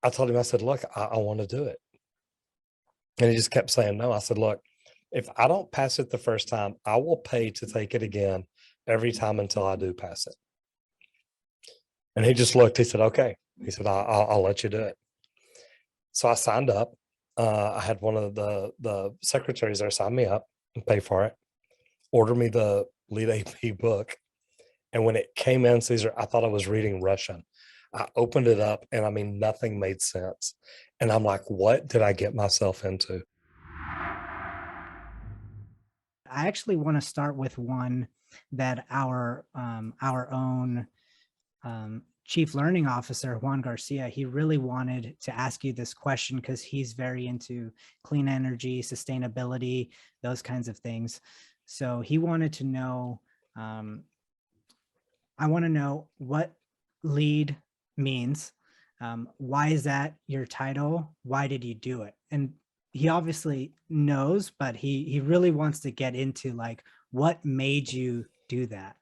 I told him, I said, look, I want to do it. And he just kept saying no. I said, look, if I don't pass it the first time, I will pay to take it again every time until I do pass it. And he just looked, he said, okay. He said, I'll let you do it. So I signed up. I had one of the secretaries there sign me up and pay for it, order me the LEED AP book. And when it came in, Caesar, I thought I was reading Russian. I opened it up and I mean, nothing made sense. And I'm like, what did I get myself into? I actually want to start with one that our own chief learning officer, Juan Garcia, he really wanted to ask you this question because he's very into clean energy, sustainability, those kinds of things. So he wanted to know, I want to know what LEED means. Why is that your title? Why did you do it? And he obviously knows, but he really wants to get into like what made you do that.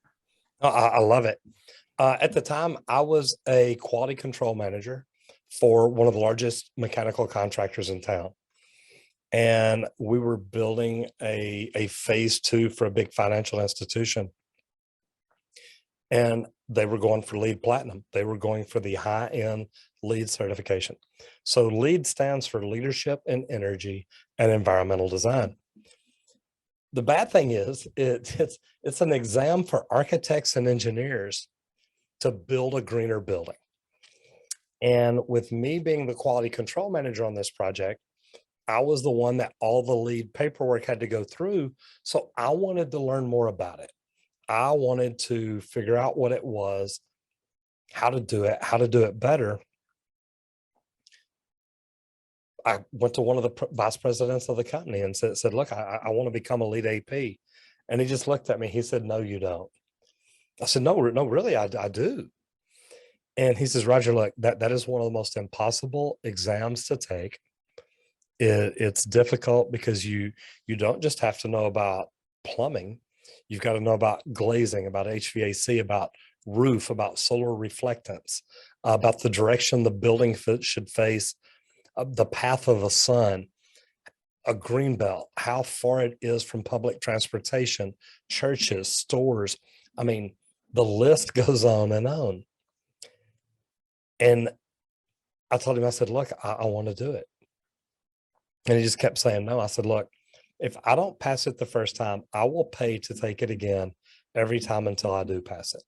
I love it. At the time, I was a quality control manager for one of the largest mechanical contractors in town. And we were building a phase two for a big financial institution. And they were going for LEED Platinum. They were going for the high end LEED certification. So LEED stands for Leadership in Energy and Environmental Design. The bad thing is it's an exam for architects and engineers to build a greener building. And with me being the quality control manager on this project, I was the one that all the LEED paperwork had to go through. So I wanted to learn more about it. I wanted to figure out what it was, how to do it better. I went to one of the vice presidents of the company and said, look, I want to become a LEED AP. And he just looked at me. He said, no, you don't. I said, no, really, I do. And he says, Roger, look, that is one of the most impossible exams to take. It's difficult because you don't just have to know about plumbing. You've got to know about glazing, about HVAC, about roof, about solar reflectance, about the direction the building should face, the path of the sun, a green belt, how far it is from public transportation, churches, stores. I mean, the list goes on and on. And I told him, I said, look, I want to do it. And he just kept saying no. I said, look, if I don't pass it the first time, I will pay to take it again every time until I do pass it.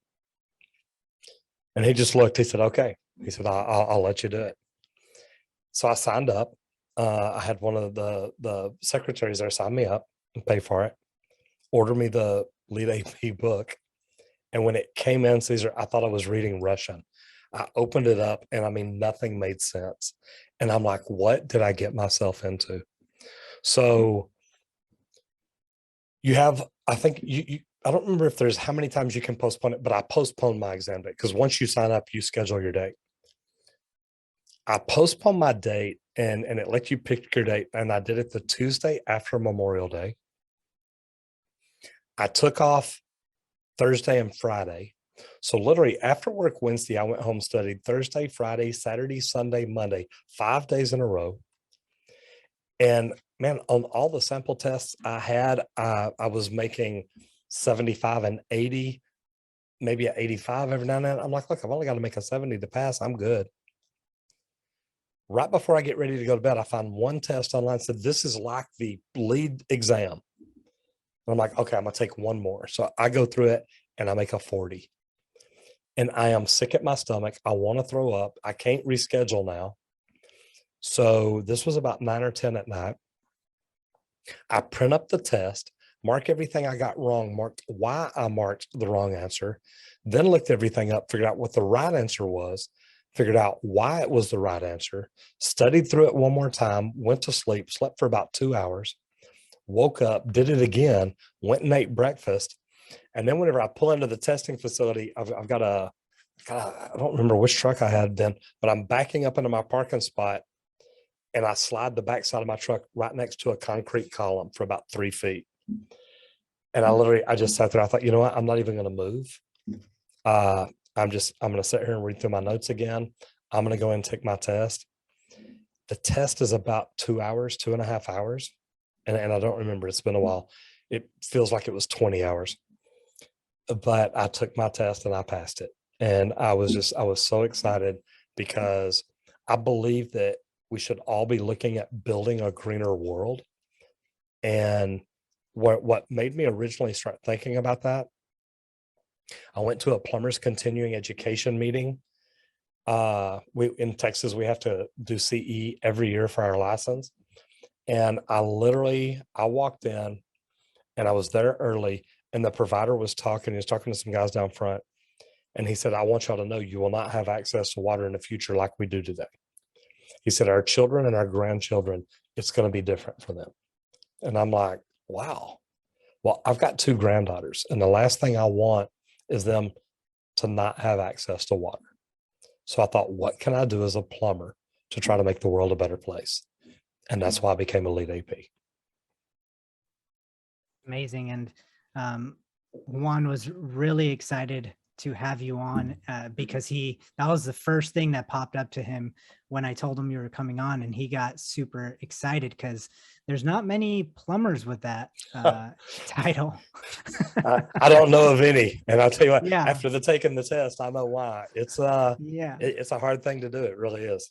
And he just looked, he said, okay. He said, I'll let you do it. So I signed up. I had one of the secretaries there sign me up and pay for it, order me the LEED AP book. And when it came in, Caesar, I thought I was reading Russian. I opened it up and I mean, nothing made sense. And I'm like, what did I get myself into? So you have, I think I don't remember if there's how many times you can postpone it, but I postponed my exam date because once you sign up, you schedule your date. I postponed my date and it let you pick your date. And I did it the Tuesday after Memorial Day. I took off Thursday and Friday. So literally after work Wednesday, I went home, studied Thursday, Friday, Saturday, Sunday, Monday, 5 days in a row. And man, on all the sample tests I had, I was making 75 and 80, maybe an 85 every now and then. I'm like, look, I've only got to make a 70 to pass. I'm good. Right before I get ready to go to bed, I find one test online said, this is like the LEED exam. And I'm like, okay, I'm going to take one more. So I go through it and I make a 40. And I am sick at my stomach. I want to throw up. I can't reschedule now. So this was about 9 or 10 at night. I print up the test, mark everything I got wrong, marked why I marked the wrong answer, then looked everything up, figured out what the right answer was, figured out why it was the right answer, studied through it one more time, went to sleep, slept for about 2 hours, woke up, did it again, went and ate breakfast. And then whenever I pull into the testing facility, I've got I don't remember which truck I had then, but I'm backing up into my parking spot and I slide the backside of my truck right next to a concrete column for about 3 feet. And I just sat there. I thought, you know what? I'm not even going to move. I'm going to sit here and read through my notes again. I'm going to go and take my test. The test is about 2 hours, 2.5 hours. And I don't remember, it's been a while. It feels like it was 20 hours, but I took my test and I passed it. And I was so excited because I believe that we should all be looking at building a greener world. And what made me originally start thinking about that, I went to a plumber's continuing education meeting. We in Texas, we have to do CE every year for our license. And I walked in and I was there early, and the provider was talking, he was talking to some guys down front. And he said, I want y'all to know you will not have access to water in the future like we do today. He said, our children and our grandchildren, it's going to be different for them. And I'm like, wow. Well, I've got two granddaughters, and the last thing I want is them to not have access to water. So I thought, what can I do as a plumber to try to make the world a better place? And that's why I became a lead AP. Amazing. And Juan was really excited to have you on because that was the first thing that popped up to him when I told him you were coming on, and he got super excited because there's not many plumbers with that title. I don't know of any. And I'll tell you what, Yeah. after taking the test, I know why. It's Yeah. it's a hard thing to do. It really is.